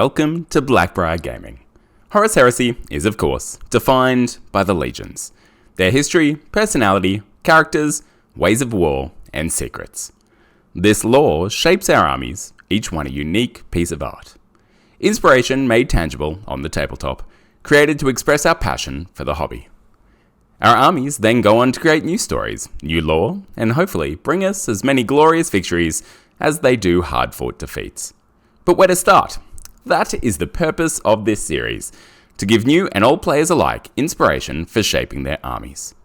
Welcome to Blackbriar Gaming. Horus Heresy is, of course, defined by the legions. Their history, personality, characters, ways of war, and secrets. This lore shapes our armies, each one a unique piece of art. Inspiration made tangible on the tabletop, created to express our passion for the hobby. Our armies then go on to create new stories, new lore, and hopefully bring us as many glorious victories as they do hard-fought defeats. But where to start? That is the purpose of this series, to give new and old players alike inspiration for shaping their armies.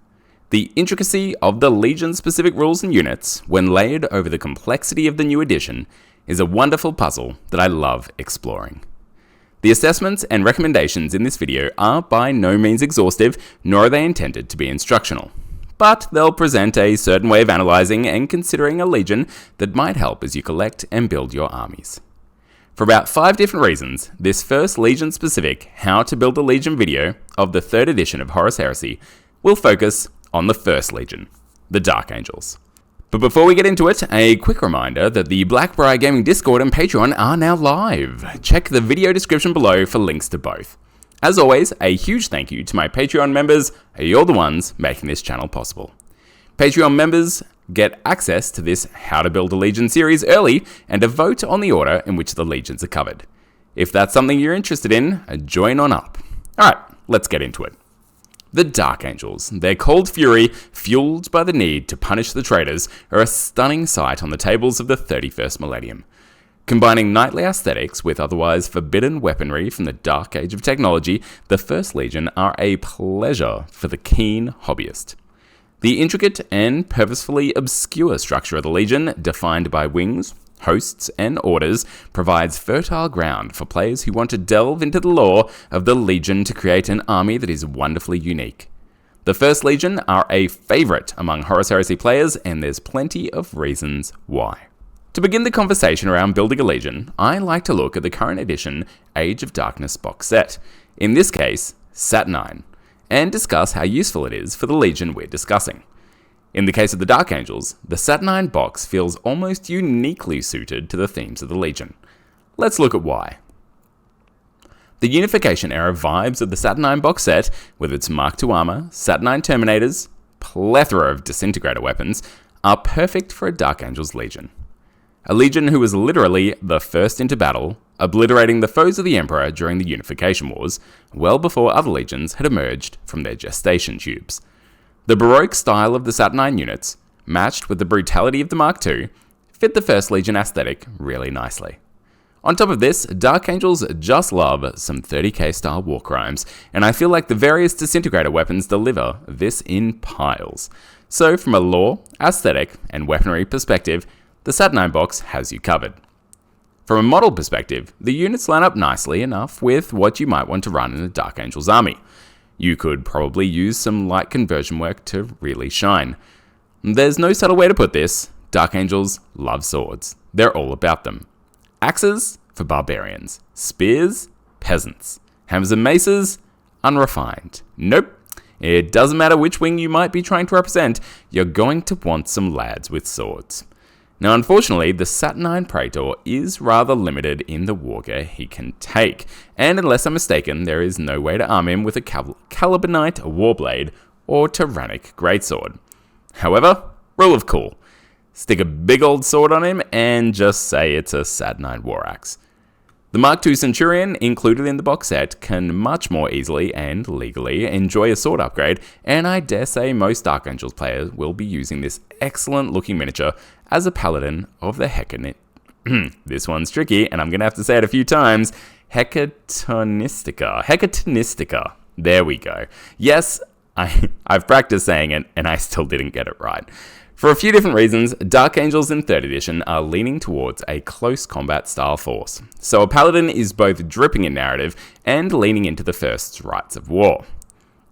The intricacy of the Legion-specific rules and units, when layered over the complexity of the new edition, is a wonderful puzzle that I love exploring. The assessments and recommendations in this video are by no means exhaustive, nor are they intended to be instructional. But they'll present a certain way of analysing and considering a legion that might help as you collect and build your armies. For about 5 different reasons, this first Legion-specific How to Build a Legion video of the 3rd edition of Horus Heresy will focus on the first Legion, the Dark Angels. But before we get into it, a quick reminder that the Blackbriar Gaming Discord and Patreon are now live. Check the video description below for links to both. As always, a huge thank you to my Patreon members. You're the ones making this channel possible. Patreon members get access to this How to Build a Legion series early and a vote on the order in which the legions are covered. If that's something you're interested in, join on up. Alright, let's get into it. The Dark Angels, their cold fury, fueled by the need to punish the traitors, are a stunning sight on the tables of the 31st Millennium. Combining knightly aesthetics with otherwise forbidden weaponry from the dark age of technology, the First Legion are a pleasure for the keen hobbyist. The intricate and purposefully obscure structure of the Legion, defined by wings, hosts, and orders, provides fertile ground for players who want to delve into the lore of the Legion to create an army that is wonderfully unique. The First Legion are a favourite among Horus Heresy players, and there's plenty of reasons why. To begin the conversation around building a Legion, I like to look at the current edition Age of Darkness box set, in this case, Saturnine, and discuss how useful it is for the Legion we're discussing. In the case of the Dark Angels, the Saturnine box feels almost uniquely suited to the themes of the Legion. Let's look at why. The Unification era vibes of the Saturnine box set, with its Mark II armor, Saturnine Terminators, plethora of disintegrator weapons, are perfect for a Dark Angels Legion. A Legion who was literally the first into battle, obliterating the foes of the Emperor during the Unification Wars, well before other legions had emerged from their gestation tubes. The Baroque style of the Saturnine units, matched with the brutality of the Mark II, fit the First Legion aesthetic really nicely. On top of this, Dark Angels just love some 30k style war crimes, and I feel like the various disintegrator weapons deliver this in piles. So from a lore, aesthetic, and weaponry perspective, the Saturnine box has you covered. From a model perspective, the units line up nicely enough with what you might want to run in a Dark Angels army. You could probably use some light conversion work to really shine. There's no subtle way to put this, Dark Angels love swords. They're all about them. Axes for barbarians, spears, peasants, hammers and maces, unrefined. Nope, it doesn't matter which wing you might be trying to represent, you're going to want some lads with swords. Now, unfortunately, the Saturnine Praetor is rather limited in the war gear he can take, and unless I'm mistaken, there is no way to arm him with a Calibanite Warblade or Tyrannic Greatsword. However, rule of cool. Stick a big old sword on him and just say it's a Saturnine War Axe. The Mark II Centurion, included in the box set, can much more easily and legally enjoy a sword upgrade, and I dare say most Dark Angels players will be using this excellent looking miniature as a paladin of the this one's tricky, and I'm going to have to say it a few times, Hecatonistica. There we go. Yes, I've practiced saying it, and I still didn't get it right. For a few different reasons, Dark Angels in 3rd edition are leaning towards a close combat style force, so a paladin is both dripping in narrative and leaning into the first rites of war.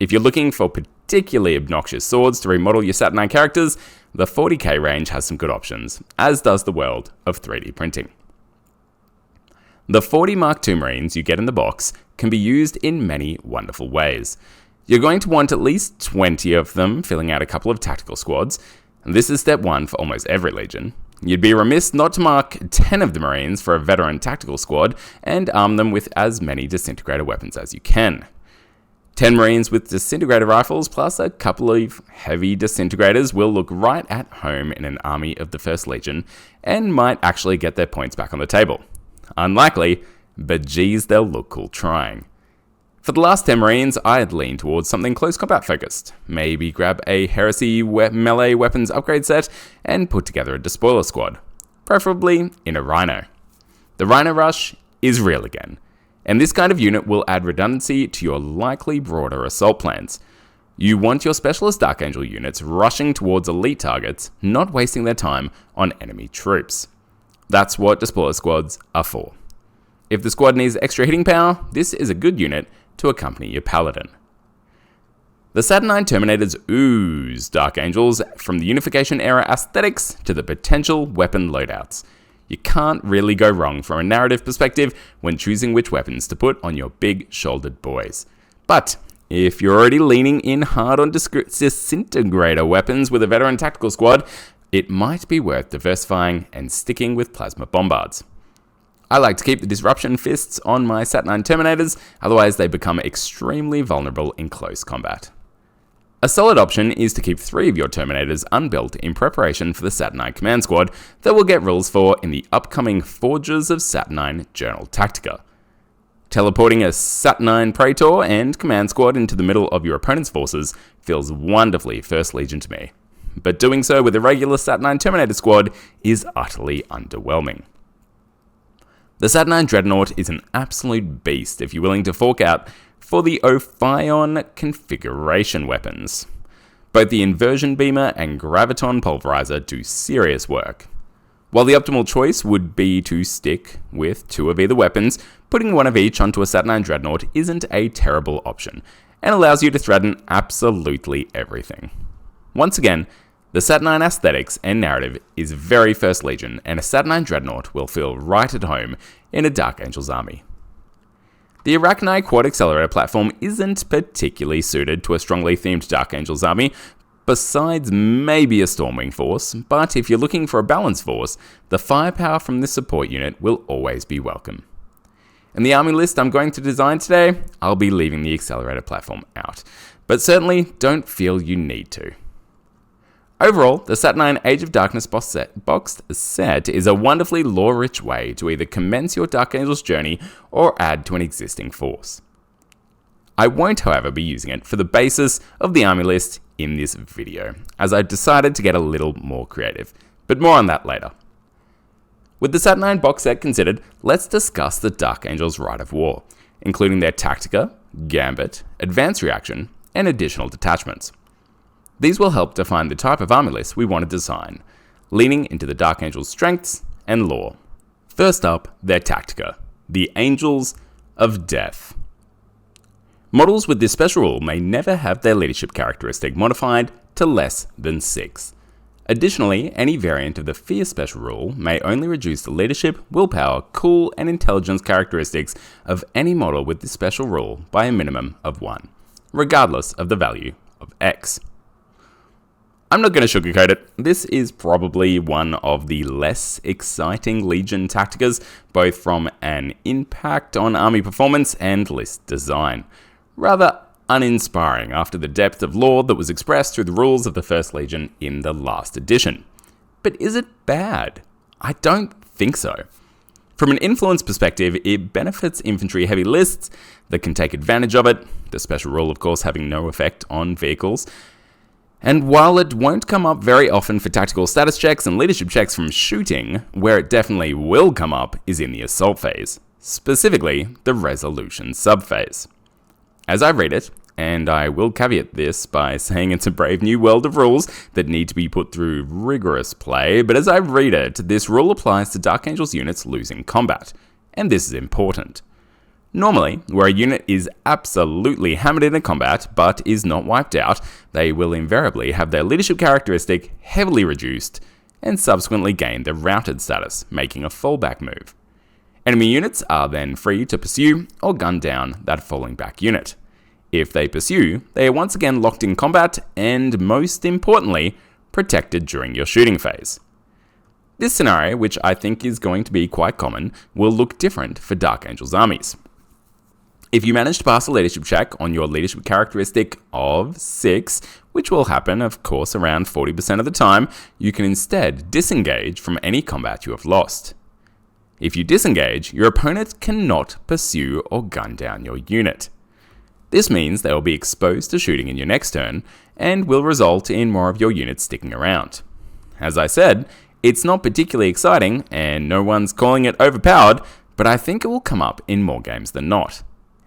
If you're looking for particularly obnoxious swords to remodel your Saturnine characters, the 40k range has some good options, as does the world of 3D printing. The 40 Mark II Marines you get in the box can be used in many wonderful ways. You're going to want at least 20 of them, filling out a couple of tactical squads. And this is step 1 for almost every legion. you'd be remiss not to mark 10 of the Marines for a veteran tactical squad and arm them with as many disintegrator weapons as you can. 10 Marines with disintegrator rifles plus a couple of heavy disintegrators will look right at home in an army of the First Legion and might actually get their points back on the table. Unlikely, but geez, they'll look cool trying. For the last 10 Marines, I'd lean towards something close combat focused. Maybe grab a Heresy melee weapons upgrade set and put together a despoiler squad, preferably in a Rhino. The Rhino rush is real again, and this kind of unit will add redundancy to your likely broader assault plans. You want your specialist Dark Angel units rushing towards elite targets, not wasting their time on enemy troops. That's what despoiler squads are for. If the squad needs extra hitting power, this is a good unit to accompany your Paladin. The Saturnine Terminators ooze Dark Angels from the Unification era aesthetics to the potential weapon loadouts. You can't really go wrong from a narrative perspective when choosing which weapons to put on your big-shouldered boys. But if you're already leaning in hard on disintegrator weapons with a veteran tactical squad, it might be worth diversifying and sticking with plasma bombards. I like to keep the disruption fists on my Saturnine Terminators, otherwise they become extremely vulnerable in close combat. A solid option is to keep 3 of your Terminators unbuilt in preparation for the Saturnine Command Squad that we'll get rules for in the upcoming Forges of Saturnine Journal Tactica. Teleporting a Saturnine Praetor and Command Squad into the middle of your opponent's forces feels wonderfully First Legion to me, but doing so with a regular Saturnine Terminator squad is utterly underwhelming. The Saturnine Dreadnought is an absolute beast if you're willing to fork out for the Ophion configuration weapons. Both the Inversion Beamer and Graviton Pulverizer do serious work. While the optimal choice would be to stick with 2 of either weapons, putting 1 of each onto a Saturnine Dreadnought isn't a terrible option, and allows you to threaten absolutely everything. Once again, the Saturnine aesthetics and narrative is very First Legion, and a Saturnine Dreadnought will feel right at home in a Dark Angels army. The Arachni Quad Accelerator platform isn't particularly suited to a strongly themed Dark Angels army, besides maybe a Stormwing force, but if you're looking for a balanced force, the firepower from this support unit will always be welcome. In the army list I'm going to design today, I'll be leaving the Accelerator platform out, but certainly don't feel you need to. Overall, the Saturnine Age of Darkness boxed set is a wonderfully lore-rich way to either commence your Dark Angels journey or add to an existing force. I won't, however, be using it for the basis of the army list in this video, as I've decided to get a little more creative, but more on that later. With the Saturnine box set considered, let's discuss the Dark Angels Rite of War, including their Tactica, Gambit, Advanced Reaction, and additional detachments. These will help define the type of army list we want to design, leaning into the Dark Angels' strengths and lore. First up, their Tactica, the Angels of Death. Models with this special rule may never have their leadership characteristic modified to less than 6. Additionally, any variant of the Fear special rule may only reduce the leadership, willpower, cool, and intelligence characteristics of any model with this special rule by a minimum of 1, regardless of the value of X. I'm not going to sugarcoat it, this is probably one of the less exciting Legion tacticas, both from an impact on army performance and list design. Rather uninspiring after the depth of lore that was expressed through the rules of the First Legion in the last edition. But is it bad? I don't think so. From an influence perspective, it benefits infantry-heavy lists that can take advantage of it, the special rule of course having no effect on vehicles. And while it won't come up very often for tactical status checks and leadership checks from shooting, where it definitely will come up is in the assault phase, specifically the resolution subphase. As I read it, and I will caveat this by saying it's a brave new world of rules that need to be put through rigorous play, but as I read it, this rule applies to Dark Angels units losing combat, and this is important. Normally, where a unit is absolutely hammered in a combat but is not wiped out, they will invariably have their leadership characteristic heavily reduced and subsequently gain the routed status, making a fallback move. Enemy units are then free to pursue or gun down that falling back unit. If they pursue, they are once again locked in combat and, most importantly, protected during your shooting phase. This scenario, which I think is going to be quite common, will look different for Dark Angel's armies. If you manage to pass a leadership check on your leadership characteristic of 6, which will happen, of course, around 40% of the time, you can instead disengage from any combat you have lost. If you disengage, your opponent cannot pursue or gun down your unit. This means they will be exposed to shooting in your next turn, and will result in more of your units sticking around. As I said, it's not particularly exciting, and no one's calling it overpowered, but I think it will come up in more games than not,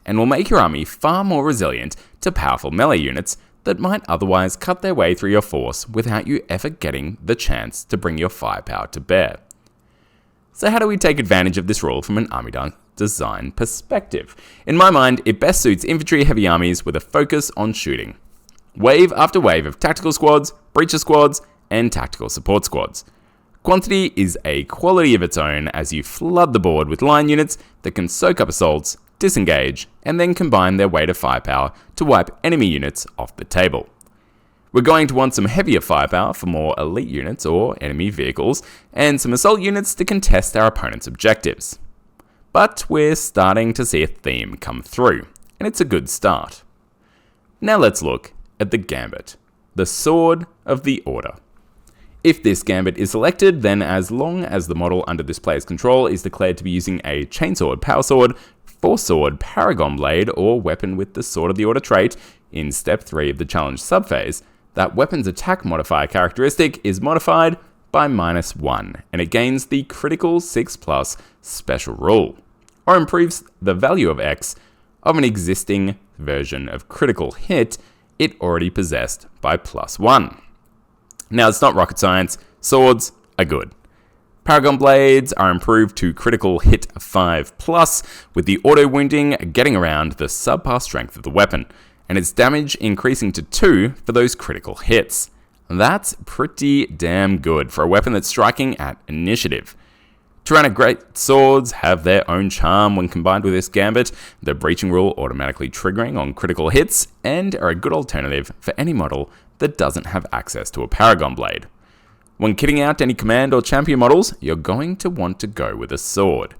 and will make your army far more resilient to powerful melee units that might otherwise cut their way through your force without you ever getting the chance to bring your firepower to bear. So how do we take advantage of this rule from an army design perspective? In my mind, it best suits infantry-heavy armies with a focus on shooting. Wave after wave of tactical squads, breacher squads, and tactical support squads. Quantity is a quality of its own as you flood the board with line units that can soak up assaults, disengage, and then combine their weight of firepower to wipe enemy units off the table. We're going to want some heavier firepower for more elite units or enemy vehicles, and some assault units to contest our opponent's objectives. But we're starting to see a theme come through, and it's a good start. Now let's look at the Gambit, the Sword of the Order. If this Gambit is selected, then as long as the model under this player's control is declared to be using a Chainsword, Power Sword, Force Sword, Paragon Blade, or weapon with the Sword of the Order trait in Step 3 of the Challenge subphase, that weapon's attack modifier characteristic is modified by -1, and it gains the critical 6+ special rule, or improves the value of X of an existing version of critical hit it already possessed by +1. Now, it's not rocket science, swords are good. Paragon Blades are improved to critical hit 5+, with the auto wounding getting around the subpar strength of the weapon, and its damage increasing to 2 for those critical hits. That's pretty damn good for a weapon that's striking at initiative. Tyrannic Great Swords have their own charm when combined with this Gambit, the breaching rule automatically triggering on critical hits, and are a good alternative for any model that doesn't have access to a Paragon Blade. When kitting out any command or champion models, you're going to want to go with a sword.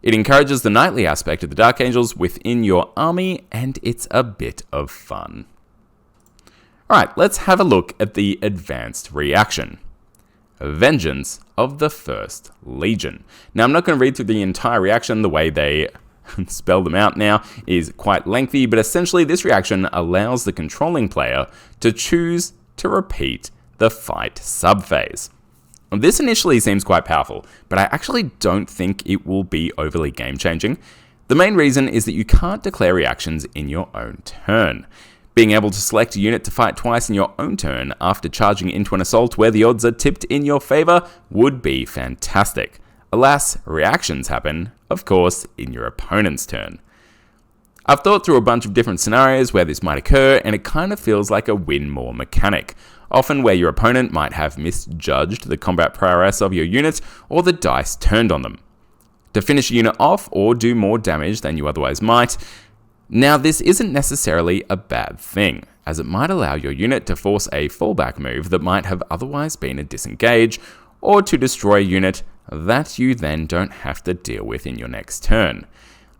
It encourages the knightly aspect of the Dark Angels within your army, and it's a bit of fun. Alright, let's have a look at the advanced reaction. Vengeance of the First Legion. Now, I'm not going to read through the entire reaction. The way they spell them out now is quite lengthy, but essentially this reaction allows the controlling player to choose to repeat the fight subphase. This initially seems quite powerful, but I actually don't think it will be overly game-changing. The main reason is that you can't declare reactions in your own turn. Being able to select a unit to fight twice in your own turn after charging into an assault where the odds are tipped in your favor would be fantastic. Alas, reactions happen, of course, in your opponent's turn. I've thought through a bunch of different scenarios where this might occur, and it kind of feels like a win more mechanic, often where your opponent might have misjudged the combat prowess of your unit or the dice turned on them. To finish a unit off or do more damage than you otherwise might. Now, this isn't necessarily a bad thing, as it might allow your unit to force a fallback move that might have otherwise been a disengage, or to destroy a unit that you then don't have to deal with in your next turn.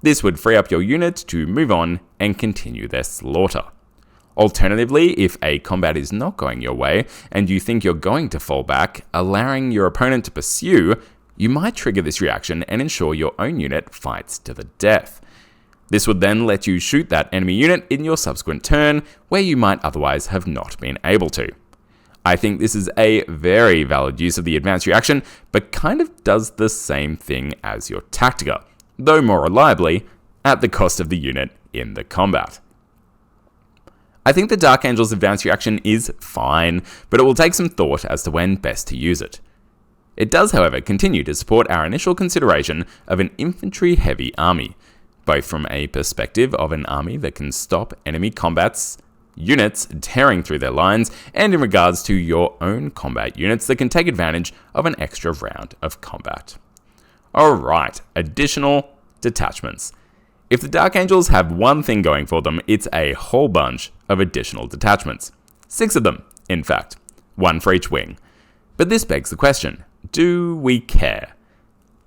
This would free up your unit to move on and continue their slaughter. Alternatively, if a combat is not going your way and you think you're going to fall back, allowing your opponent to pursue, you might trigger this reaction and ensure your own unit fights to the death. This would then let you shoot that enemy unit in your subsequent turn, where you might otherwise have not been able to. I think this is a very valid use of the advanced reaction, but kind of does the same thing as your Tactica, though more reliably, at the cost of the unit in the combat. I think the Dark Angel's advanced reaction is fine, but it will take some thought as to when best to use it. It does, however, continue to support our initial consideration of an infantry-heavy army, both from a perspective of an army that can stop enemy combats units tearing through their lines, and in regards to your own combat units that can take advantage of an extra round of combat. Alright, additional detachments. If the Dark Angels have one thing going for them, it's a whole bunch of additional detachments. 6 of them, in fact. 1 for each wing. But this begs the question, do we care?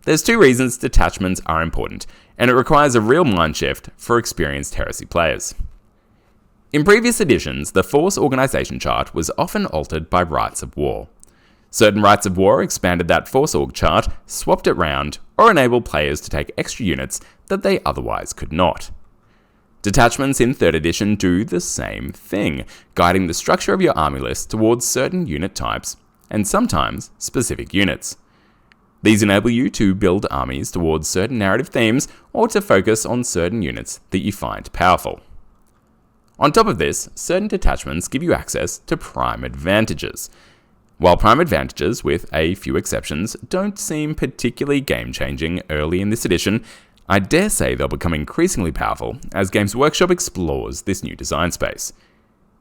There's two reasons detachments are important, and it requires a real mind shift for experienced Heresy players. In previous editions, the Force Organization chart was often altered by rites of war. Certain rites of war expanded that Force Org chart, swapped it round, or enabled players to take extra units that they otherwise could not. Detachments in 3rd edition do the same thing, guiding the structure of your army list towards certain unit types, and sometimes specific units. These enable you to build armies towards certain narrative themes or to focus on certain units that you find powerful. On top of this, certain detachments give you access to prime advantages. While prime advantages, with a few exceptions, don't seem particularly game-changing early in this edition, I dare say they'll become increasingly powerful as Games Workshop explores this new design space.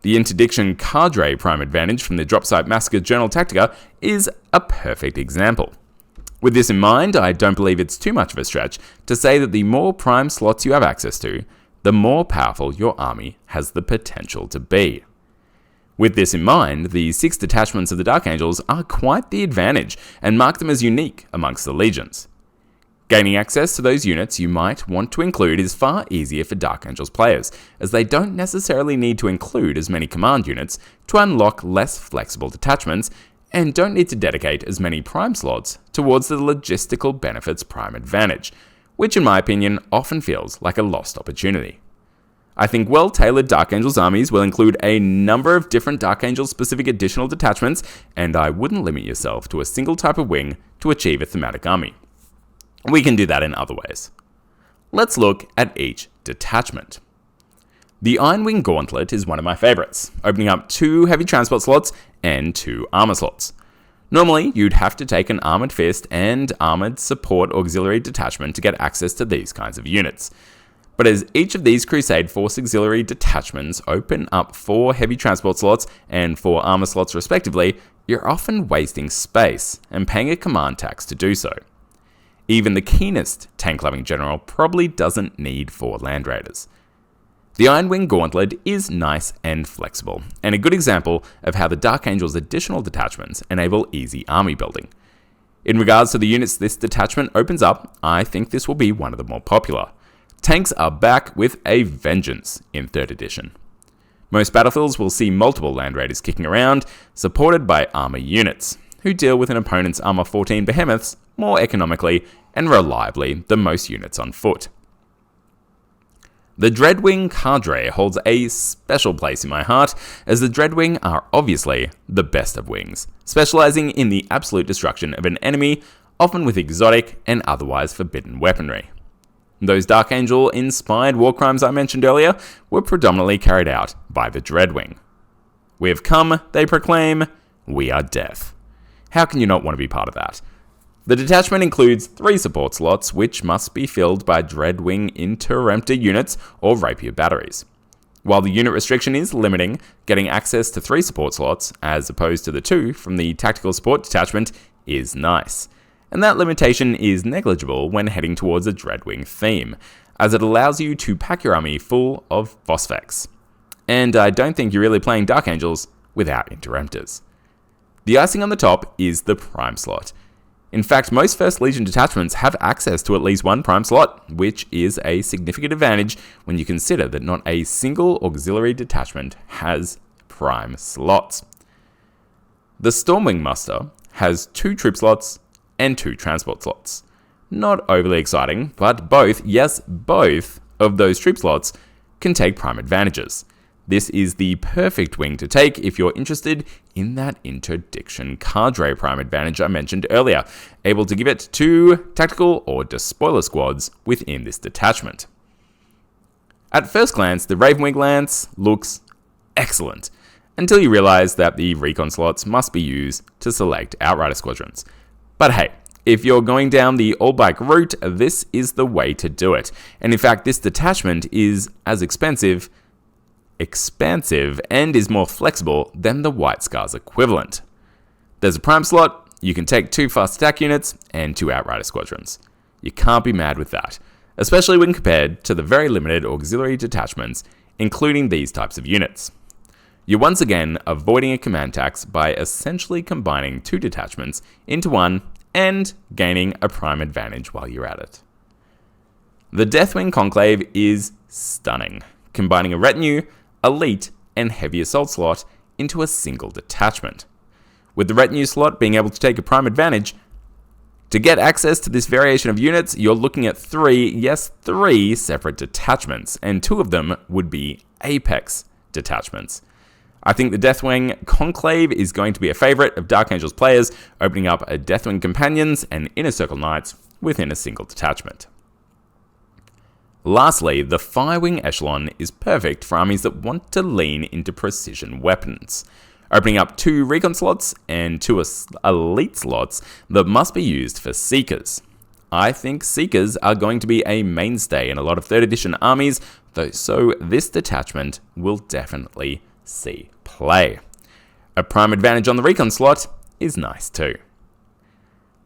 The Interdiction Cadre prime advantage from the Dropsite Massacre Journal Tactica is a perfect example. With this in mind, I don't believe it's too much of a stretch to say that the more prime slots you have access to, the more powerful your army has the potential to be. With this in mind, the 6 detachments of the Dark Angels are quite the advantage and mark them as unique amongst the legions. Gaining access to those units you might want to include is far easier for Dark Angels players, as they don't necessarily need to include as many command units to unlock less flexible detachments, and don't need to dedicate as many prime slots towards the logistical benefits prime advantage, which in my opinion often feels like a lost opportunity. I think well-tailored Dark Angels armies will include a number of different Dark Angels specific additional detachments, and I wouldn't limit yourself to a single type of wing to achieve a thematic army. We can do that in other ways. Let's look at each detachment. The Iron Wing Gauntlet is one of my favourites, opening up 2 heavy transport slots and 2 armour slots. Normally, you'd have to take an Armoured Fist and Armoured Support Auxiliary Detachment to get access to these kinds of units. But as each of these Crusade Force Auxiliary Detachments open up 4 heavy transport slots and 4 armour slots respectively, you're often wasting space and paying a command tax to do so. Even the keenest tank-loving general probably doesn't need 4 Land Raiders. The Iron Wing Gauntlet is nice and flexible, and a good example of how the Dark Angels' additional detachments enable easy army building. In regards to the units this detachment opens up, I think this will be one of the more popular. Tanks are back with a vengeance in 3rd edition. Most battlefields will see multiple Land Raiders kicking around, supported by armor units, who deal with an opponent's Armor 14 behemoths more economically and reliably than most units on foot. The Dreadwing Cadre holds a special place in my heart, as the Dreadwing are obviously the best of wings, specializing in the absolute destruction of an enemy, often with exotic and otherwise forbidden weaponry. Those Dark Angel-inspired war crimes I mentioned earlier were predominantly carried out by the Dreadwing. We have come, they proclaim, we are death. How can you not want to be part of that? The detachment includes 3 support slots, which must be filled by Dreadwing Interemptor units or Rapier batteries. While the unit restriction is limiting, getting access to 3 support slots, as opposed to the 2 from the Tactical Support Detachment, is nice. And that limitation is negligible when heading towards a Dreadwing theme, as it allows you to pack your army full of Phosphex. And I don't think you're really playing Dark Angels without Interemptors. The icing on the top is the Prime slot. In fact, most 1st Legion detachments have access to at least 1 prime slot, which is a significant advantage when you consider that not a single auxiliary detachment has prime slots. The Stormwing Muster has 2 troop slots and 2 transport slots. Not overly exciting, but both of those troop slots can take prime advantages. This is the perfect wing to take if you're interested in that Interdiction Cadre prime advantage I mentioned earlier, able to give it to tactical or despoiler squads within this detachment. At first glance, the Ravenwing Lance looks excellent, until you realise that the recon slots must be used to select Outrider squadrons. But hey, if you're going down the all-bike route, this is the way to do it. And in fact, this detachment is as expansive and is more flexible than the White Scars equivalent. There's a prime slot, you can take 2 fast attack units and 2 Outrider squadrons. You can't be mad with that, especially when compared to the very limited auxiliary detachments, including these types of units. You're once again avoiding a command tax by essentially combining 2 detachments into one and gaining a prime advantage while you're at it. The Deathwing Conclave is stunning, combining a retinue, elite, and heavy assault slot into a single detachment. With the retinue slot being able to take a prime advantage, to get access to this variation of units, you're looking at three separate detachments, and 2 of them would be Apex detachments. I think the Deathwing Conclave is going to be a favourite of Dark Angels players, opening up a Deathwing Companions and Inner Circle Knights within a single detachment. Lastly, the Firewing Echelon is perfect for armies that want to lean into precision weapons, opening up 2 recon slots and 2 elite slots that must be used for Seekers. I think Seekers are going to be a mainstay in a lot of 3rd edition armies, so this detachment will definitely see play. A prime advantage on the recon slot is nice too.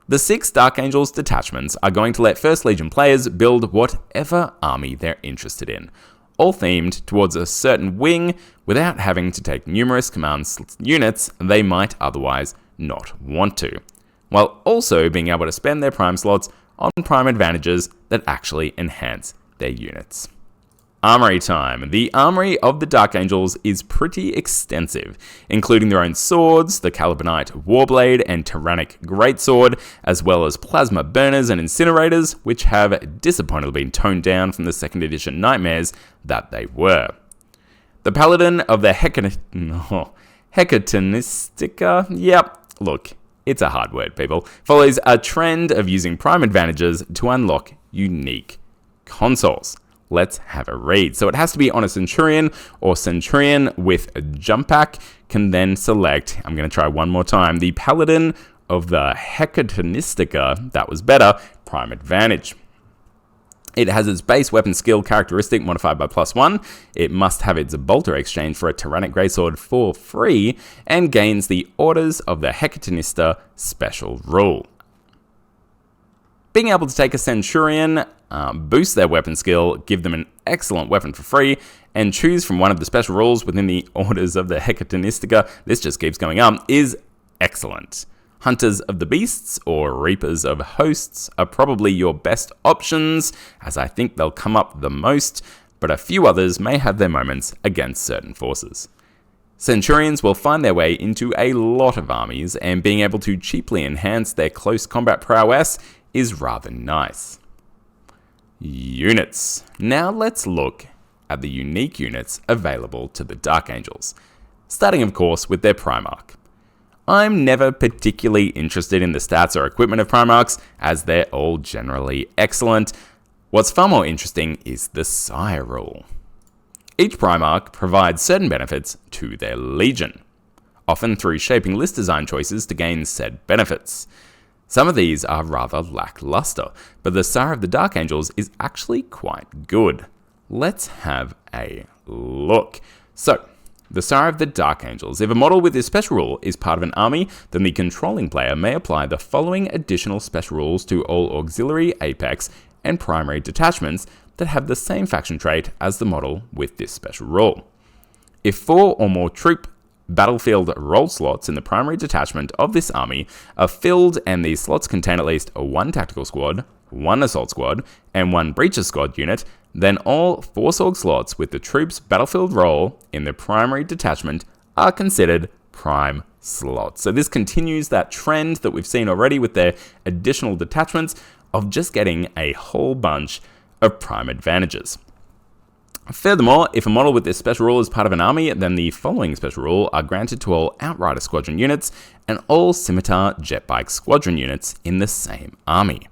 The 6 Dark Angels detachments are going to let 1st Legion players build whatever army they're interested in, all themed towards a certain wing without having to take numerous command units they might otherwise not want to, while also being able to spend their prime slots on prime advantages that actually enhance their units. Armoury time. The Armoury of the Dark Angels is pretty extensive, including their own swords, the Calibanite Warblade and Tyrannic Greatsword, as well as Plasma Burners and Incinerators, which have disappointingly been toned down from the 2nd edition nightmares that they were. The Paladin of the Hecatonystica, look, it's a hard word, people, follows a trend of using prime advantages to unlock unique consoles. Let's have a read. So it has to be on a Centurion or Centurion with a jump pack. Can then select, I'm going to try one more time, the Paladin of the Hecatonystica, that was better, prime advantage. It has its base weapon skill characteristic modified by +1. It must have its bolter exchange for a Tyrannic Greatsword for free, and gains the Orders of the Hecatonista special rule. Being able to take a Centurion, boost their weapon skill, give them an excellent weapon for free, and choose from one of the special rules within the Orders of the Hecatonystica, this just keeps going up, is excellent. Hunters of the Beasts or Reapers of Hosts are probably your best options, as I think they'll come up the most, but a few others may have their moments against certain forces. Centurions will find their way into a lot of armies, and being able to cheaply enhance their close combat prowess is rather nice. Units. Now let's look at the unique units available to the Dark Angels, starting of course with their Primarch. I'm never particularly interested in the stats or equipment of Primarchs, as they're all generally excellent. What's far more interesting is the Sire rule. Each Primarch provides certain benefits to their Legion, often through shaping list design choices to gain said benefits. Some of these are rather lackluster, but the Sire of the Dark Angels is actually quite good. Let's have a look. So, the Sire of the Dark Angels. If a model with this special rule is part of an army, then the controlling player may apply the following additional special rules to all auxiliary, apex, and primary detachments that have the same faction trait as the model with this special rule. If 4 or more troop battlefield role slots in the primary detachment of this army are filled and these slots contain at least 1 tactical squad, 1 assault squad, and 1 breacher squad unit, then all 4 SORG slots with the troops battlefield role in the primary detachment are considered prime slots. So this continues that trend that we've seen already with their additional detachments of just getting a whole bunch of prime advantages. Furthermore, if a model with this special rule is part of an army, then the following special rule are granted to all Outrider Squadron units and all Scimitar Jetbike Squadron units in the same army.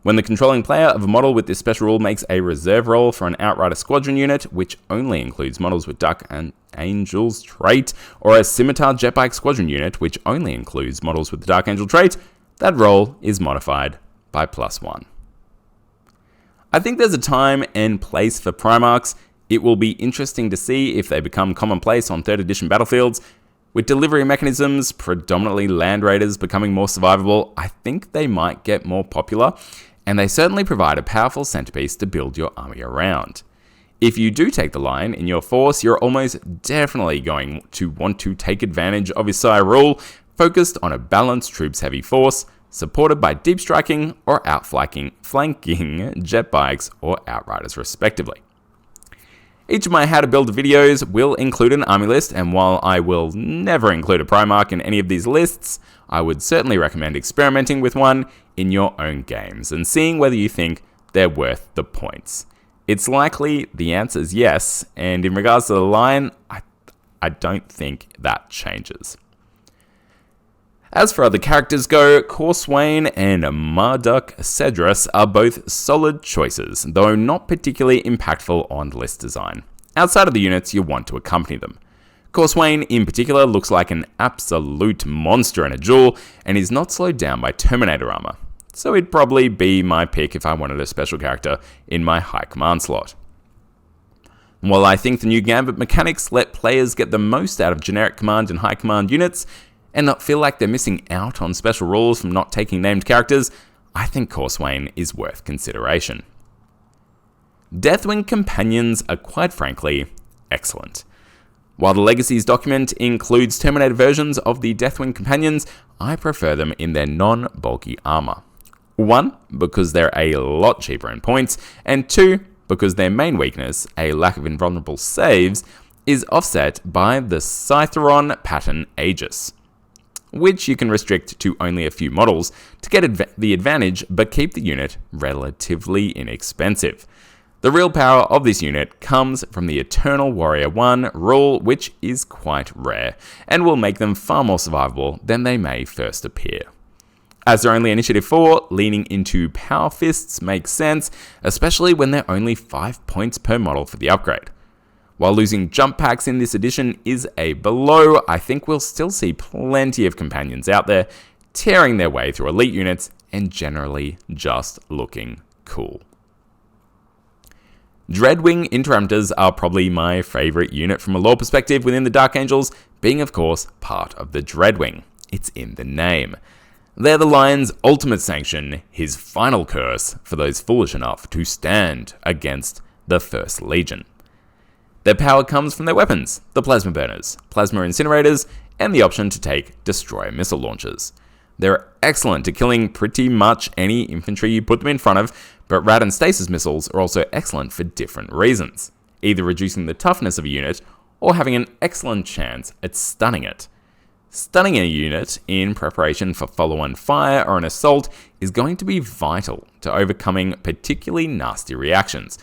When the controlling player of a model with this special rule makes a reserve roll for an Outrider Squadron unit, which only includes models with Dark Angel's trait, or a Scimitar Jetbike Squadron unit, which only includes models with the Dark Angel trait, that roll is modified by +1. I think there's a time and place for Primarchs. It will be interesting to see if they become commonplace on 3rd edition battlefields. With delivery mechanisms, predominantly Land Raiders, becoming more survivable, I think they might get more popular, and they certainly provide a powerful centerpiece to build your army around. If you do take the line in your force, you're almost definitely going to want to take advantage of his Sire rule, focused on a balanced troops-heavy force, supported by deep striking or flanking jet bikes or outriders respectively. Each of my how to build videos will include an army list, and while I will never include a Primarch in any of these lists, I would certainly recommend experimenting with one in your own games and seeing whether you think they're worth the points. It's likely the answer is yes, and in regards to the line, I don't think that changes. As for other characters go, Corswain and Marduk Cedrus are both solid choices, though not particularly impactful on list design. Outside of the units you want to accompany them. Corswain in particular looks like an absolute monster in a duel, and is not slowed down by Terminator armor, so he'd probably be my pick if I wanted a special character in my high command slot. While I think the new Gambit mechanics let players get the most out of generic command and high command units, and not feel like they're missing out on special rules from not taking named characters, I think Corswain is worth consideration. Deathwing companions are quite frankly excellent. While the Legacies document includes Terminator versions of the Deathwing companions, I prefer them in their non-bulky armor. 1, because they're a lot cheaper in points, and 2, because their main weakness, a lack of invulnerable saves, is offset by the Scytheron pattern Aegis, which you can restrict to only a few models to get the advantage but keep the unit relatively inexpensive. The real power of this unit comes from the Eternal Warrior 1 rule, which is quite rare, and will make them far more survivable than they may first appear. As they're only Initiative 4, leaning into Power Fists makes sense, especially when they're only 5 points per model for the upgrade. While losing jump packs in this edition is a blow, I think we'll still see plenty of companions out there tearing their way through elite units and generally just looking cool. Dreadwing Interrupters are probably my favourite unit from a lore perspective within the Dark Angels, being of course part of the Dreadwing. It's in the name. They're the Lion's ultimate sanction, his final curse for those foolish enough to stand against the First Legion. Their power comes from their weapons, the Plasma Burners, Plasma Incinerators, and the option to take Destroyer Missile Launchers. They're excellent at killing pretty much any infantry you put them in front of, but Rad and Stasis missiles are also excellent for different reasons, either reducing the toughness of a unit or having an excellent chance at stunning it. Stunning a unit in preparation for follow-on fire or an assault is going to be vital to overcoming particularly nasty reactions,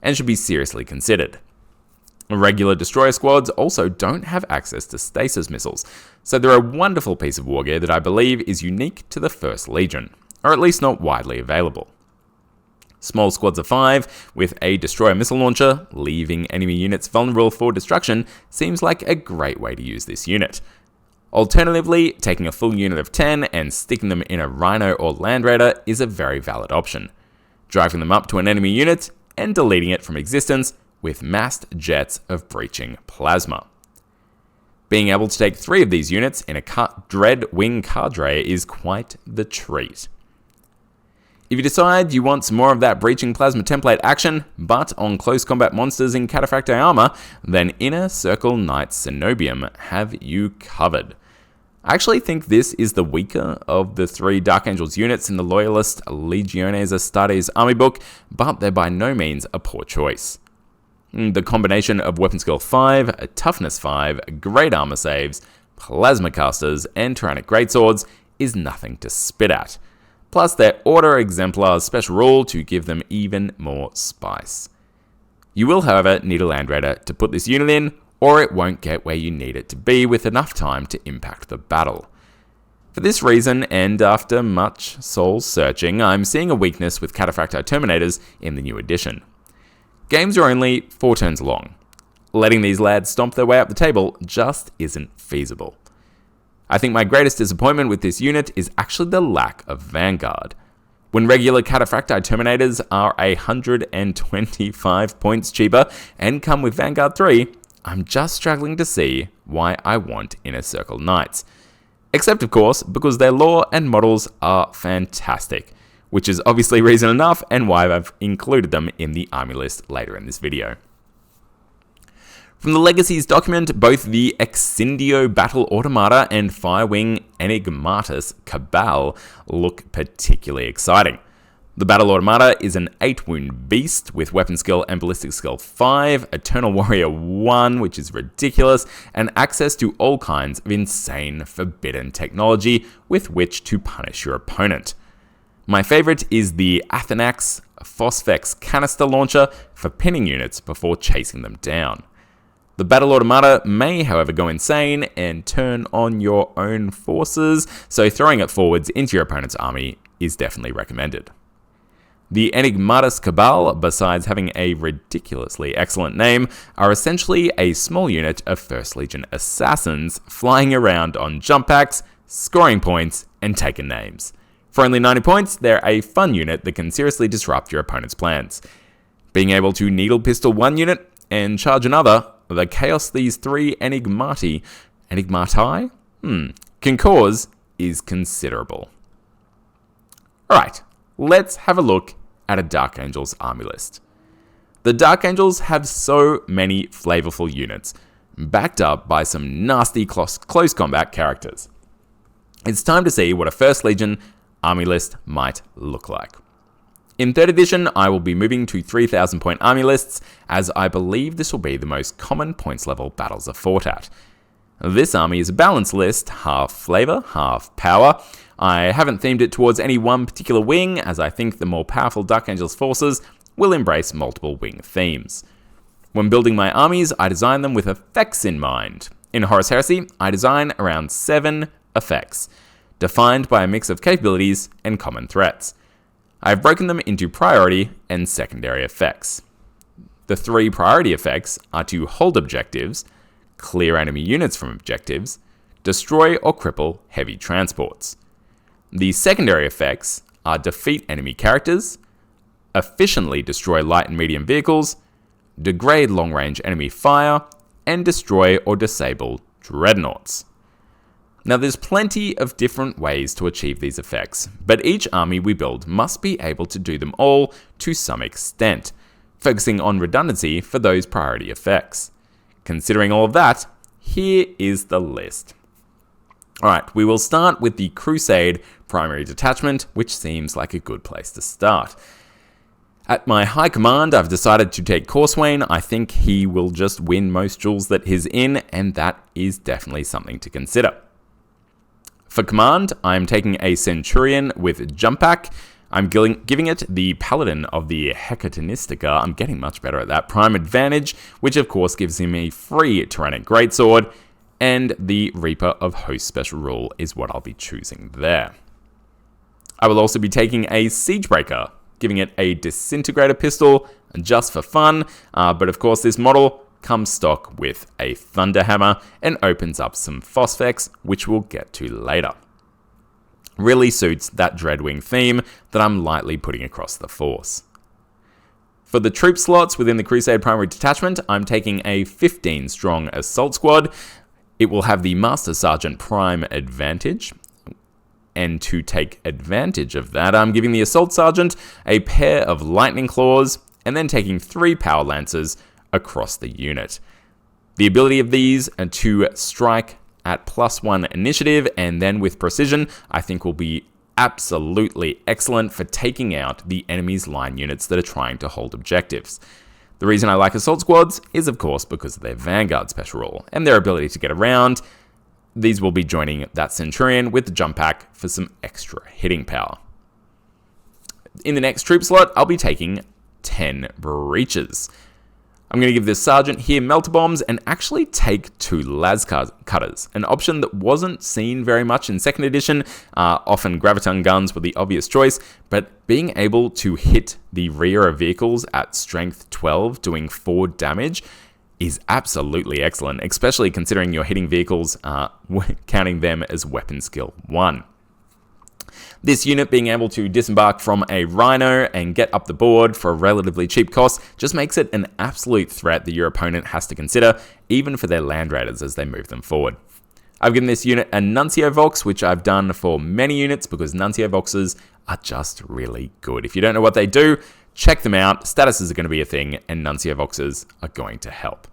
and should be seriously considered. Regular destroyer squads also don't have access to stasis missiles, so they're a wonderful piece of wargear that I believe is unique to the First Legion, or at least not widely available. Small squads of 5 with a destroyer missile launcher, leaving enemy units vulnerable for destruction, seems like a great way to use this unit. Alternatively, taking a full unit of 10 and sticking them in a Rhino or Land Raider is a very valid option. Driving them up to an enemy unit and deleting it from existence with massed jets of breaching plasma. Being able to take 3 of these units in a Dreadwing cadre is quite the treat. If you decide you want some more of that breaching plasma template action, but on close combat monsters in Cataphracti armor, then Inner Circle Knights Cenobium have you covered. I actually think this is the weaker of the 3 Dark Angels units in the Loyalist Legiones Astartes army book, but they're by no means a poor choice. The combination of weapon skill 5, toughness 5, great armor saves, plasma casters, and tyrannic greatswords is nothing to spit at. Plus their Order Exemplar's special rule to give them even more spice. You will, however, need a Land Raider to put this unit in, or it won't get where you need it to be with enough time to impact the battle. For this reason, and after much soul searching, I'm seeing a weakness with Cataphracti Terminators in the new edition. Games are only 4 turns long. Letting these lads stomp their way up the table just isn't feasible. I think my greatest disappointment with this unit is actually the lack of Vanguard. When regular Cataphracti Terminators are 125 points cheaper and come with Vanguard 3, I'm just struggling to see why I want Inner Circle Knights. Except of course, because their lore and models are fantastic, which is obviously reason enough and why I've included them in the army list later in this video. From the Legacies document, both the Exindio Battle Automata and Firewing Enigmatus Cabal look particularly exciting. The Battle Automata is an 8-wound beast with weapon skill and ballistic skill 5, Eternal Warrior 1, which is ridiculous, and access to all kinds of insane forbidden technology with which to punish your opponent. My favourite is the Athanax Phosphex canister launcher for pinning units before chasing them down. The Battle Automata may, however, go insane and turn on your own forces, so throwing it forwards into your opponent's army is definitely recommended. The Enigmatus Cabal, besides having a ridiculously excellent name, are essentially a small unit of First Legion assassins flying around on jump packs, scoring points, and taking names. For only 90 points, they're a fun unit that can seriously disrupt your opponent's plans. Being able to needle pistol one unit and charge another, the chaos these 3 Enigmati can cause is considerable. Alright, let's have a look at a Dark Angels army list. The Dark Angels have so many flavorful units, backed up by some nasty close combat characters. It's time to see what a First Legion army list might look like. In 3rd edition, I will be moving to 3,000 point army lists, as I believe this will be the most common points level battles are fought at. This army is a balanced list, half flavor, half power. I haven't themed it towards any one particular wing, as I think the more powerful Dark Angels forces will embrace multiple wing themes. When building my armies, I design them with effects in mind. In Horus Heresy, I design around 7 effects, defined by a mix of capabilities and common threats. I have broken them into priority and secondary effects. The 3 priority effects are to hold objectives, clear enemy units from objectives, destroy or cripple heavy transports. The secondary effects are defeat enemy characters, efficiently destroy light and medium vehicles, degrade long-range enemy fire, and destroy or disable dreadnoughts. Now, there's plenty of different ways to achieve these effects, but each army we build must be able to do them all to some extent, focusing on redundancy for those priority effects. Considering all of that, here is the list. Alright, we will start with the Crusade primary detachment, which seems like a good place to start. At my high command, I've decided to take Corswain. I think he will just win most duels that he's in, and that is definitely something to consider. For command, I'm taking a Centurion with Jump Pack. I'm giving it the Paladin of the Hecatonistica. I'm getting much better at that. Prime Advantage, which of course gives him a free Tyrannic Greatsword, and the Reaper of Host Special Rule is what I'll be choosing there. I will also be taking a Siegebreaker, giving it a Disintegrator Pistol just for fun, but of course this model comes stock with a Thunderhammer and opens up some Phosphex, which we'll get to later. Really suits that Dreadwing theme that I'm lightly putting across the force. For the troop slots within the Crusade Primary Detachment, I'm taking a 15-strong Assault Squad. It will have the Master Sergeant Prime Advantage, and to take advantage of that, I'm giving the Assault Sergeant a pair of Lightning Claws, and then taking 3 Power Lancers across the unit. The ability of these to strike at +1 initiative and then with precision, I think will be absolutely excellent for taking out the enemy's line units that are trying to hold objectives. The reason I like Assault Squads is of course because of their Vanguard special rule and their ability to get around. These will be joining that Centurion with the Jump Pack for some extra hitting power. In the next troop slot, I'll be taking 10 Breaches. I'm going to give this Sergeant here Melter Bombs and actually take 2 Las Cutters, an option that wasn't seen very much in 2nd edition. Often Graviton guns were the obvious choice, but being able to hit the rear of vehicles at strength 12 doing 4 damage is absolutely excellent, especially considering you're hitting vehicles, counting them as weapon skill 1. This unit being able to disembark from a Rhino and get up the board for a relatively cheap cost just makes it an absolute threat that your opponent has to consider, even for their Land Raiders as they move them forward. I've given this unit a Nuncio Vox, which I've done for many units because Nuncio Voxes are just really good. If you don't know what they do, check them out. Statuses are going to be a thing, and Nuncio Voxes are going to help.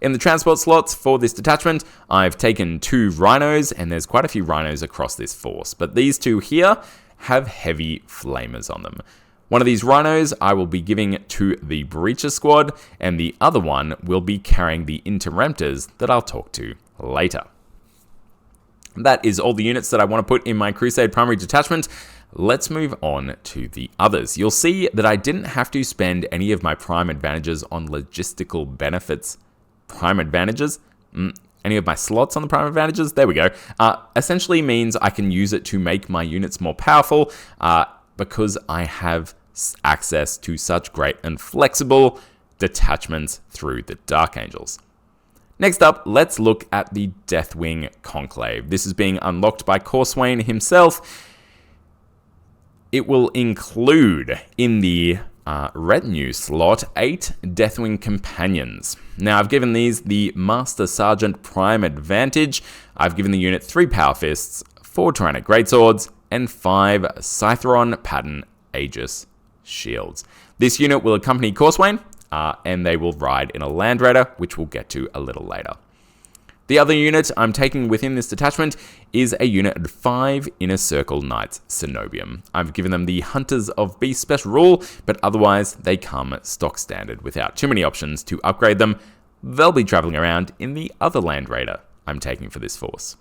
In the transport slots for this detachment, I've taken 2 rhinos, and there's quite a few rhinos across this force, but these 2 here have heavy flamers on them. One of these rhinos I will be giving to the breacher squad, and the other one will be carrying the interrupters that I'll talk to later. That is all the units that I want to put in my Crusade primary detachment. Let's move on to the others. You'll see that I didn't have to spend any of my prime advantages on logistical benefits. Prime advantages? Any of my slots on the prime advantages? There we go. Essentially means I can use it to make my units more powerful because I have access to such great and flexible detachments through the Dark Angels. Next up, let's look at the Deathwing Conclave. This is being unlocked by Corswain himself. It will include, in the retinue slot, 8 Deathwing Companions. Now, I've given these the Master Sergeant Prime Advantage. I've given the unit 3 Power Fists, 4 Tyrannic Greatswords, and 5 Scytheron Pattern Aegis Shields. This unit will accompany Corswain, and they will ride in a Land Raider, which we'll get to a little later. The other unit I'm taking within this detachment is a unit of 5 Inner Circle Knights Cenobium. I've given them the Hunters of Beast special rule, but otherwise they come stock standard without too many options to upgrade them. They'll be traveling around in the other Land Raider I'm taking for this force.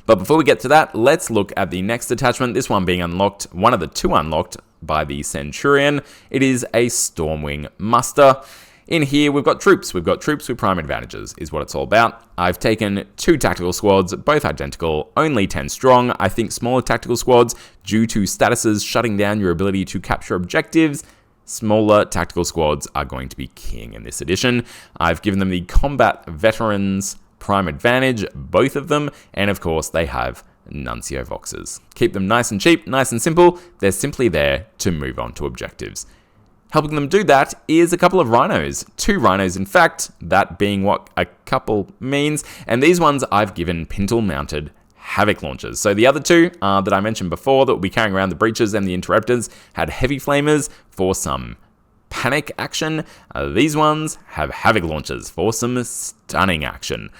But before we get to that, let's look at the next detachment, this one being unlocked, one of the 2 unlocked by the Centurion. It is a Stormwing Muster. In here, we've got troops. We've got troops with prime advantages, is what it's all about. I've taken 2 tactical squads, both identical, only 10 strong. I think smaller tactical squads, due to statuses shutting down your ability to capture objectives, smaller tactical squads are going to be king in this edition. I've given them the Combat Veterans Prime Advantage, both of them, and of course they have Nuncio Voxes. Keep them nice and cheap, nice and simple. They're simply there to move on to objectives. Helping them do that is a couple of rhinos. 2 rhinos, in fact, that being what a couple means. And these ones I've given pintle-mounted Havoc launchers. So the other 2 that I mentioned before that will be carrying around the breaches and the interrupters had heavy flamers for some panic action. These ones have Havoc launchers for some stunning action.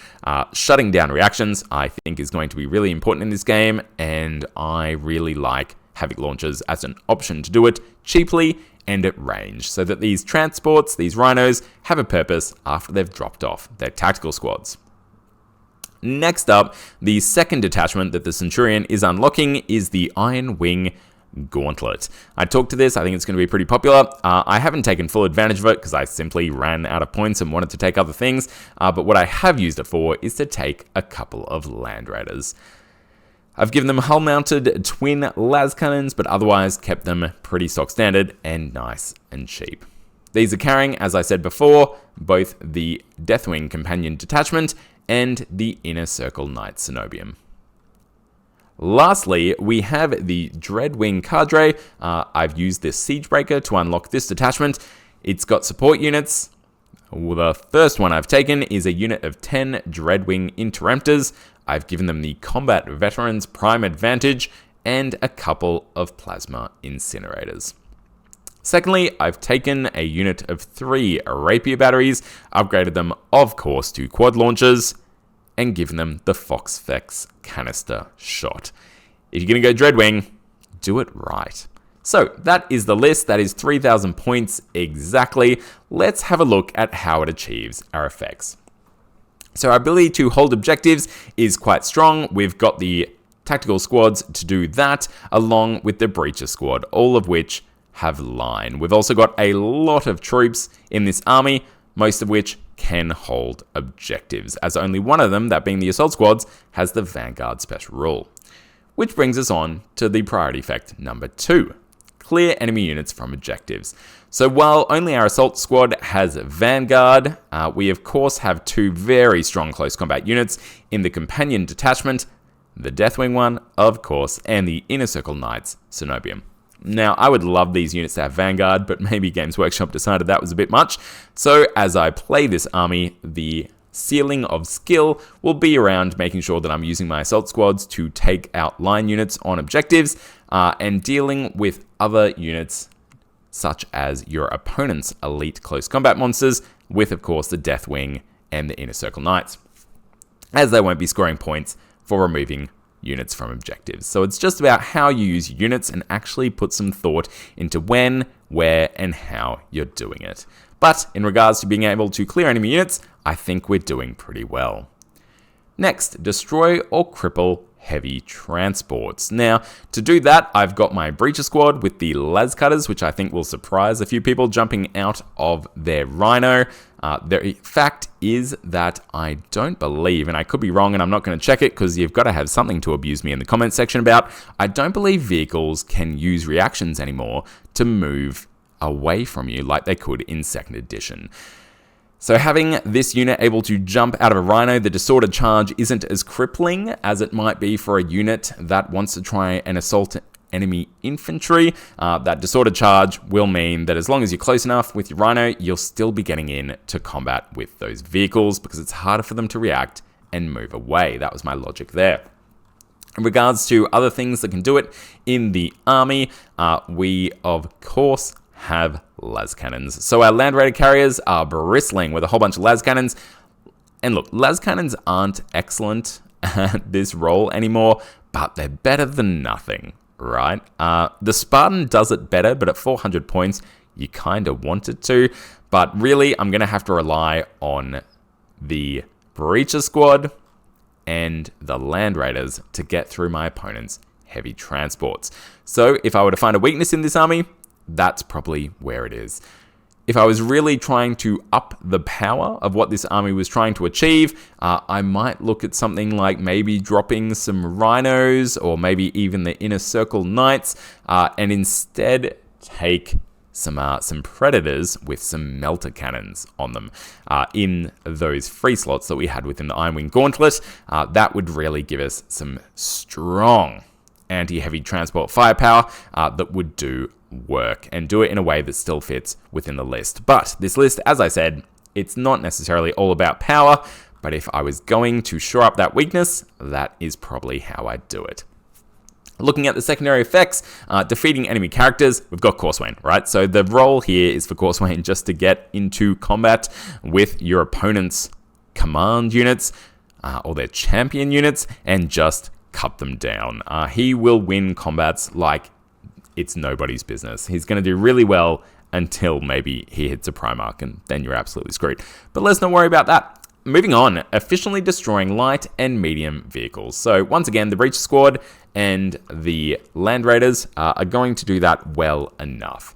Shutting down reactions, I think, is going to be really important in this game, and I really like Havoc launchers as an option to do it cheaply and at range, so that these transports, these rhinos, have a purpose after they've dropped off their tactical squads. Next up, the second detachment that the Centurion is unlocking is the Iron Wing Gauntlet. I talked to this, I think it's going to be pretty popular. I haven't taken full advantage of it because I simply ran out of points and wanted to take other things, but what I have used it for is to take a couple of Land Raiders. I've given them hull-mounted twin las cannons, but otherwise kept them pretty stock standard and nice and cheap. These are carrying, as I said before, both the Deathwing Companion Detachment and the Inner Circle Knight Cenobium. Lastly, we have the Dreadwing Cadre. I've used this Siegebreaker to unlock this detachment. It's got support units. The first one I've taken is a unit of 10 Dreadwing Interrupters. I've given them the Combat Veterans Prime Advantage and a couple of Plasma Incinerators. Secondly, I've taken a unit of 3 Rapier Batteries, upgraded them, of course, to Quad Launchers, and given them the Foxfex Canister Shot. If you're going to go Dreadwing, do it right. So that is the list. That is 3,000 points exactly. Let's have a look at how it achieves our effects. So our ability to hold objectives is quite strong. We've got the tactical squads to do that, along with the breacher squad, all of which have line. We've also got a lot of troops in this army, most of which can hold objectives, as only one of them, that being the assault squads, has the Vanguard special rule. Which brings us on to the priority effect number 2. Clear enemy units from objectives. So while only our assault squad has Vanguard, we of course have 2 very strong close combat units in the Companion Detachment, the Deathwing one, of course, and the Inner Circle Knights Cenobium. Now, I would love these units to have Vanguard, but maybe Games Workshop decided that was a bit much. So as I play this army, the ceiling of skill will be around making sure that I'm using my assault squads to take out line units on objectives, and dealing with other units such as your opponent's elite close combat monsters with, of course, the Deathwing and the Inner Circle Knights, as they won't be scoring points for removing units from objectives. So it's just about how you use your units and actually put some thought into when, where, and how you're doing it. But in regards to being able to clear enemy units, I think we're doing pretty well. Next, destroy or cripple heavy transports. Now, to do that, I've got my Breacher Squad with the Las Cutters, which I think will surprise a few people jumping out of their Rhino. The fact is that I don't believe, and I could be wrong and I'm not going to check it because you've got to have something to abuse me in the comments section about, I don't believe vehicles can use reactions anymore to move away from you like they could in 2nd edition. So having this unit able to jump out of a Rhino, the Disordered Charge isn't as crippling as it might be for a unit that wants to try and assault enemy infantry. That Disordered Charge will mean that as long as you're close enough with your Rhino, you'll still be getting in to combat with those vehicles because it's harder for them to react and move away. That was my logic there. In regards to other things that can do it in the army, we of course have las cannons. So our Land Raider carriers are bristling with a whole bunch of las cannons. And look, las cannons aren't excellent at this role anymore, but they're better than nothing, right? The Spartan does it better, but at 400 points, you kind of want it to. But really, I'm going to have to rely on the Breacher Squad and the Land Raiders to get through my opponent's heavy transports. So if I were to find a weakness in this army, that's probably where it is. If I was really trying to up the power of what this army was trying to achieve, I might look at something like maybe dropping some Rhinos or maybe even the Inner Circle Knights, and instead take some Predators with some Melter Cannons on them in those free slots that we had within the Ironwing Gauntlet. That would really give us some strong anti-heavy transport firepower that would do work and do it in a way that still fits within the list. But this list, as I said, it's not necessarily all about power, but if I was going to shore up that weakness, that is probably how I'd do it. Looking at the secondary effects, defeating enemy characters, we've got Corswain, right? So the role here is for Corswain just to get into combat with your opponent's command units or their champion units and just cut them down. He will win combats like it's nobody's business. He's going to do really well until maybe he hits a Primarch, and then you're absolutely screwed. But let's not worry about that. Moving on, efficiently destroying light and medium vehicles. So once again, the Breacher Squad and the Land Raiders are going to do that well enough.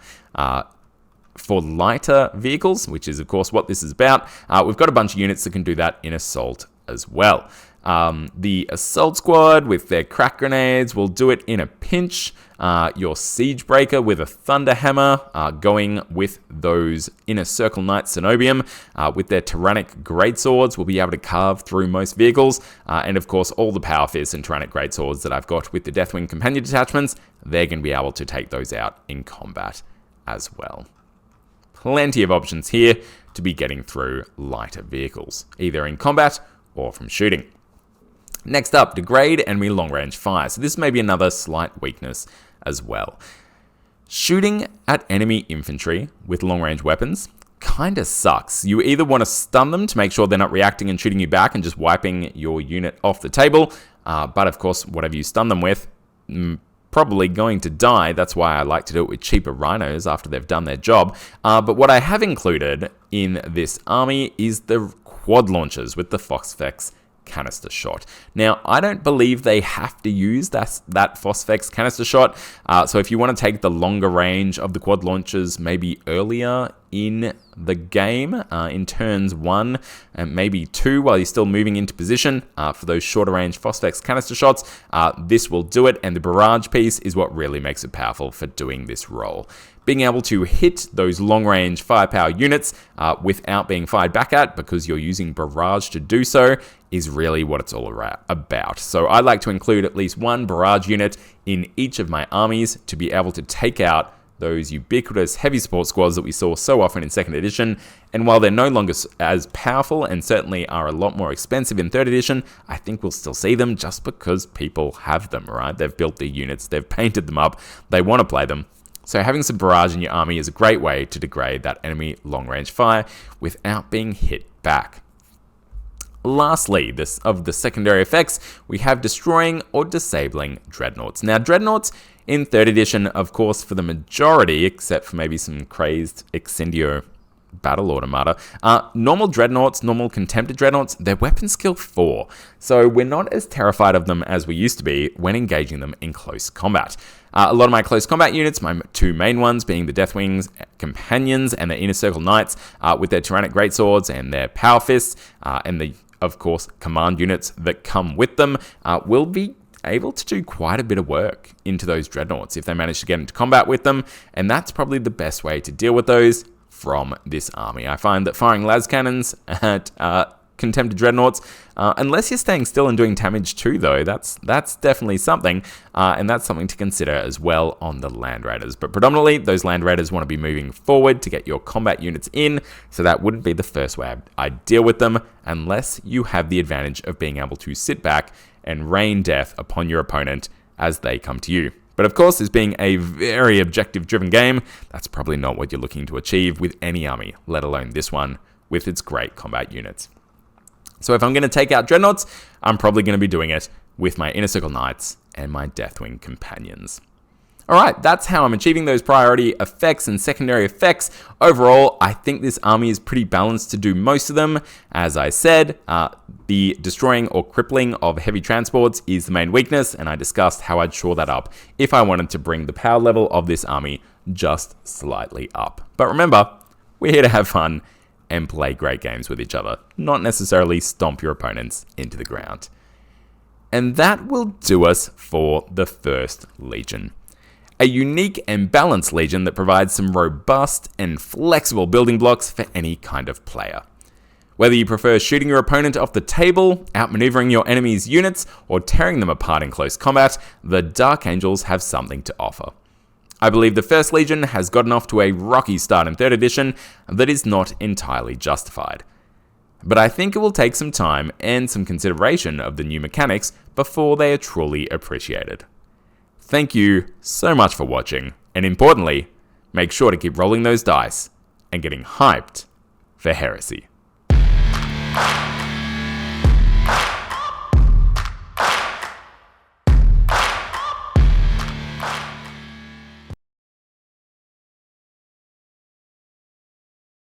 For lighter vehicles, which is of course what this is about, we've got a bunch of units that can do that in Assault as well. The Assault Squad with their crack grenades will do it in a pinch. Your Siege Breaker with a Thunder Hammer going with those Inner Circle Knights Cenobium with their Tyrannic Greatswords will be able to carve through most vehicles. And of course, all the Power Fists and Tyrannic Greatswords that I've got with the Deathwing Companion Detachments, they're going to be able to take those out in combat as well. Plenty of options here to be getting through lighter vehicles, either in combat or from shooting. Next up, degrade enemy long-range fire. So this may be another slight weakness as well. Shooting at enemy infantry with long-range weapons kind of sucks. You either want to stun them to make sure they're not reacting and shooting you back and just wiping your unit off the table, but of course, whatever you stun them with, probably going to die. That's why I like to do it with cheaper Rhinos after they've done their job. But what I have included in this army is the quad launchers with the Phosphex canister shot. Now, I don't believe they have to use that Phosphex canister shot. So if you want to take the longer range of the quad launchers maybe earlier in the game, in turns 1 and maybe 2 while you're still moving into position for those shorter range Phosphex canister shots, this will do it. And the barrage piece is what really makes it powerful for doing this role. Being able to hit those long-range firepower units without being fired back at because you're using barrage to do so is really what it's all about. So I like to include at least one barrage unit in each of my armies to be able to take out those ubiquitous heavy support squads that we saw so often in 2nd edition. And while they're no longer as powerful and certainly are a lot more expensive in 3rd edition, I think we'll still see them just because people have them, right? They've built their units, they've painted them up, they want to play them. so having some barrage in your army is a great way to degrade that enemy long-range fire without being hit back. Lastly, of the secondary effects, we have destroying or disabling dreadnoughts. Now, dreadnoughts in 3rd edition, of course, for the majority, except for maybe some crazed Excendio battle automata, normal dreadnoughts, normal contempted dreadnoughts, they're weapon skill 4, so we're not as terrified of them as we used to be when engaging them in close combat. A lot of my close combat units, my 2 main ones being the Deathwings Companions and the Inner Circle Knights, with their Tyrannic Greatswords and their Power Fists, and the, of course, command units that come with them, will be able to do quite a bit of work into those dreadnoughts if they manage to get into combat with them, and that's probably the best way to deal with those from this army. I find that firing las cannons at contempted dreadnoughts, unless you're staying still and doing damage too, though, that's definitely something, and that's something to consider as well on the Land Raiders. But predominantly, those Land Raiders want to be moving forward to get your combat units in, so that wouldn't be the first way I'd deal with them, unless you have the advantage of being able to sit back and rain death upon your opponent as they come to you. But of course, this being a very objective-driven game, that's probably not what you're looking to achieve with any army, let alone this one with its great combat units. So if I'm going to take out dreadnoughts, I'm probably going to be doing it with my Inner Circle Knights and my Deathwing Companions. Alright, that's how I'm achieving those priority effects and secondary effects. Overall, I think this army is pretty balanced to do most of them. As I said, the destroying or crippling of heavy transports is the main weakness, and I discussed how I'd shore that up if I wanted to bring the power level of this army just slightly up. But remember, we're here to have fun and play great games with each other, not necessarily stomp your opponents into the ground. And that will do us for the First Legion. A unique and balanced Legion that provides some robust and flexible building blocks for any kind of player. Whether you prefer shooting your opponent off the table, outmaneuvering your enemy's units, or tearing them apart in close combat, the Dark Angels have something to offer. I believe the First Legion has gotten off to a rocky start in 3rd edition that is not entirely justified. But I think it will take some time and some consideration of the new mechanics before they are truly appreciated. Thank you so much for watching, and importantly, make sure to keep rolling those dice and getting hyped for Heresy.